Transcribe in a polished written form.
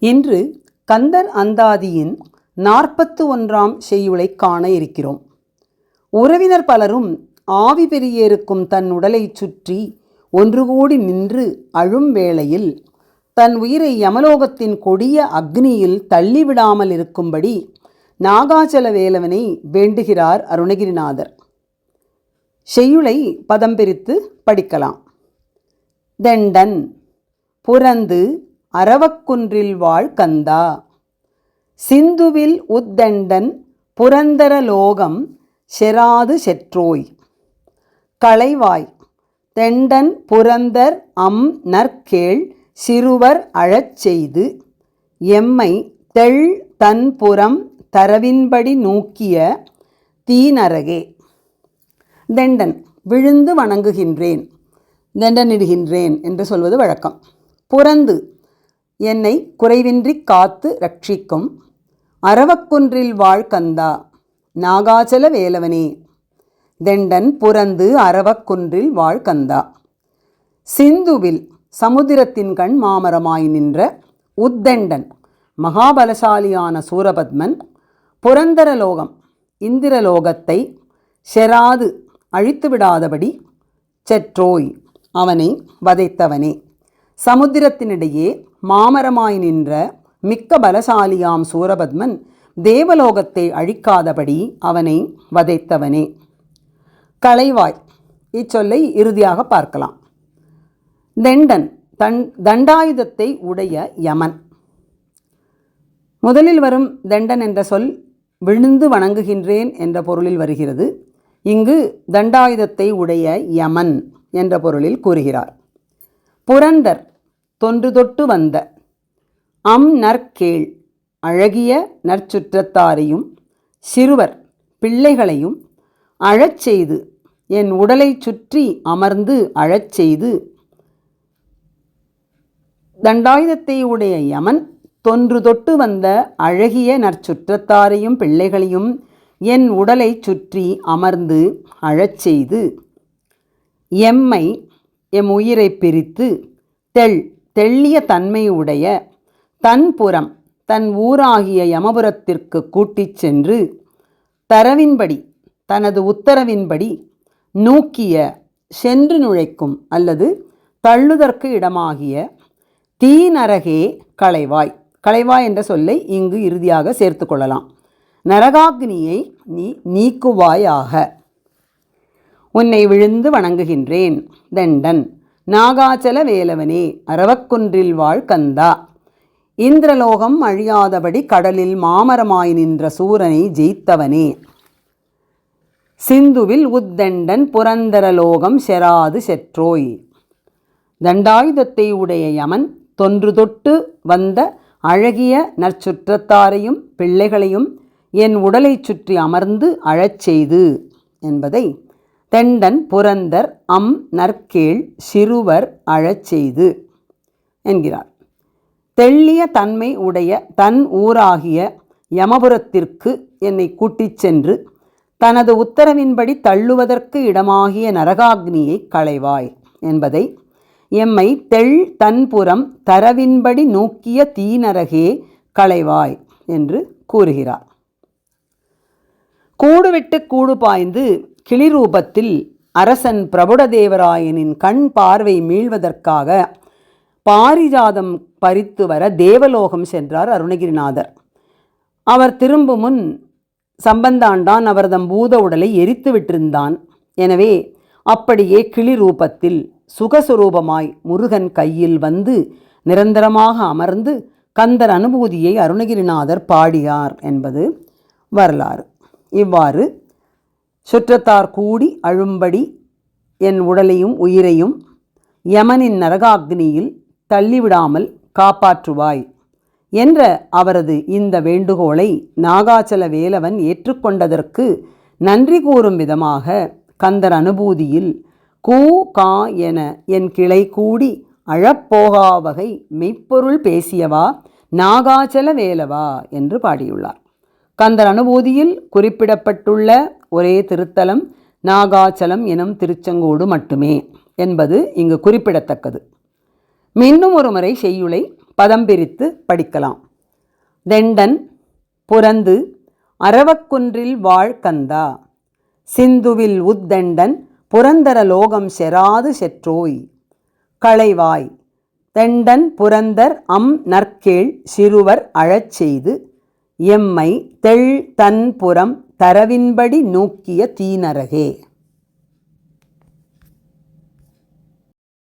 இன்று கந்தர் அந்தாதியின் 41ஆம் செய்யுளை காண இருக்கிறோம். உறவினர் பலரும் ஆவி பெரியேறுக்கும் தன் உடலை சுற்றி ஒன்று கூடி நின்று அழும் வேளையில் தன் உயிரை யமலோகத்தின் கொடிய அக்னியில் தள்ளிவிடாமல் இருக்கும்படி நாகாச்சல வேலவனை வேண்டுகிறார் அருணகிரிநாதர். செய்யுளை பதம் பிரித்து படிக்கலாம். தெண்டன் புரந்து அரவக்குன்றில் வாழ் கந்தா, சிந்துவில் உத்தெண்டன் புரந்தர லோகம் செராது செற்றோய். களைவாய் தெண்டன் புரந்தர் நற்கேள் சிறுவர் அழச்செய்து, எம்மை தெள் தன்புறம் தரவின்படி நூக்கிய தீநரகே. தெண்டன் விழுந்து வணங்குகின்றேன், தெண்டனிடுகின்றேன் என்று சொல்வது வழக்கம். புரந்து என்னை குறைவின்றி காத்து ரட்சிக்கும் அரவக்குன்றில் வாழ் கந்தா, நாகாச்சல வேலவனே. தெண்டன் புரந்து அரவக்குன்றில் வாழ் கந்தா. சிந்துவில் சமுத்திரத்தின் கண் மாமரமாய் நின்ற உத்தெண்டன் மகாபலசாலியான சூரபத்மன் புரந்தரலோகம் இந்திரலோகத்தை செராது அழித்துவிடாதபடி செற்றோய் அவனை வதைத்தவனே. சமுத்திரத்தினிடையே மாமரமாய் நின்ற மிக்க பலசாலியாம் சூரபத்மன் தேவலோகத்தை அழிக்காதபடி அவனை வதைத்தவனே. களைவாய் இச்சொல்லை இறுதியாக பார்க்கலாம். தெண்டன் தண்டாயுதத்தை உடைய யமன். முதலில் வரும் தெண்டன் என்ற சொல் விழுந்து வணங்குகின்றேன் என்ற பொருளில் வருகிறது. இங்கு தண்டாயுதத்தை உடைய யமன் என்ற பொருளில் கூறுகிறார். புரந்தர் தொன்று தொட்டு வந்த, நற்கேள் அழகிய நற்சுற்றத்தாரையும் சிறுவர் பிள்ளைகளையும் அழச்செய்து, என் உடலை சுற்றி அமர்ந்து அழச்செய்து. தண்டாயுதத்தை உடைய யமன் தொன்று தொட்டு வந்த அழகிய நற்சுற்றத்தாரையும் பிள்ளைகளையும் என் உடலை சுற்றி அமர்ந்து அழச்செய்து, எம்மை எம் உயிரை பிரித்து தெள்ளிய தன்மையுடைய தன்புறம் தன் ஊராகிய யமபுரத்திற்கு கூட்டிச் சென்று தரவின்படி தனது உத்தரவின்படி நூக்கிய சென்று நுழைக்கும் அல்லது தள்ளுதற்கு இடமாகிய தீநரகே களைவாய். களைவாய் என்ற சொல்லை இங்கு இறுதியாக சேர்த்து கொள்ளலாம். நரகாக்னியை நீ நீக்குவாயாக. உன்னை விழுந்து வணங்குகின்றேன் தெண்டன், நாகாச்சல வேலவனே, அரவக்குன்றில் வாழ் கந்தா. இந்திரலோகம் அழியாதபடி கடலில் மாமரமாய் நின்ற சூரனை ஜெயித்தவனே. சிந்துவில் உத்தெண்டன் புரந்தரலோகம் செராது செற்றோய். தண்டாயுதத்தை உடைய யமன் தொன்று தொட்டு வந்த அழகிய நற்சுற்றத்தாரையும் பிள்ளைகளையும் என் உடலை சுற்றி அமர்ந்து அழச்செய்து என்பதை தெண்டன் புரந்தர் நற்கேள் சிறுவர் அழச்செய்து என்கிறார். தெள்ளிய தன்மை உடைய தன் ஊராகிய யமபுரத்திற்கு என்னை கூட்டிச் சென்று தனது உத்தரவின்படி தள்ளுவதற்கு இடமாகிய நரகாக்னியை களைவாய் என்பதை எம்மை தெள் தன்புறம் தரவின்படி நோக்கிய தீநரகே களைவாய் என்று கூறுகிறார். கூடுவிட்டு கூடு பாய்ந்து கிளிரூபத்தில் அரசன் பிரபுடதேவராயனின் கண் பார்வை மீள்வதற்காக பாரிஜாதம் பறித்து வர தேவலோகம் சென்றார் அருணகிரிநாதர். அவர் திரும்பும் முன் சம்பந்தாண்டான் அவர்தம் பூத உடலை எரித்து விட்டிருந்தான். எனவே அப்படியே கிளிரூபத்தில் சுகஸ்வரூபமாய் முருகன் கையில் வந்து நிரந்தரமாக அமர்ந்து கந்தர் அனுபூதியை அருணகிரிநாதர் பாடியார் என்பது வரலாறு. இவ்வாறு சுற்றத்தார் கூடி அழும்படி என் உடலையும் உயிரையும் யமனின் நரகாக்னியில் தள்ளிவிடாமல் காப்பாற்றுவாய் என்ற அவரது இந்த வேண்டுகோளை நாகாச்சல வேலவன் ஏற்றுக்கொண்டதற்கு நன்றி கூறும் விதமாக கந்தர் அனுபூதியில் கூ கா என என் கிளை கூடி அழப்போகா வகை மெய்ப்பொருள் பேசியவா நாகாச்சல வேலவா என்று பாடியுள்ளார். கந்தர் அனுபூதியில் குறிப்பிடப்பட்டுள்ள ஒரே திருத்தலம் நாகாச்சலம் எனும் திருச்செங்கோடு மட்டுமே என்பது இங்கு குறிப்பிடத்தக்கது. மீண்டும் ஒரு முறை செய்யுளை பதம் பிரித்து படிக்கலாம். தெண்டன் புரந்து அரவக்குன்றில் வாழ் கந்தா சிந்துவில் உத்தெண்டன் புரந்தர லோகம் செராது செற்றோய். களைவாய் தெண்டன் புரந்தர் நற்கேள் சிறுவர் அழச்செய்து எம்மை தெள் தன்புறம் தரவின்படி நூக்கிய தீநரகே.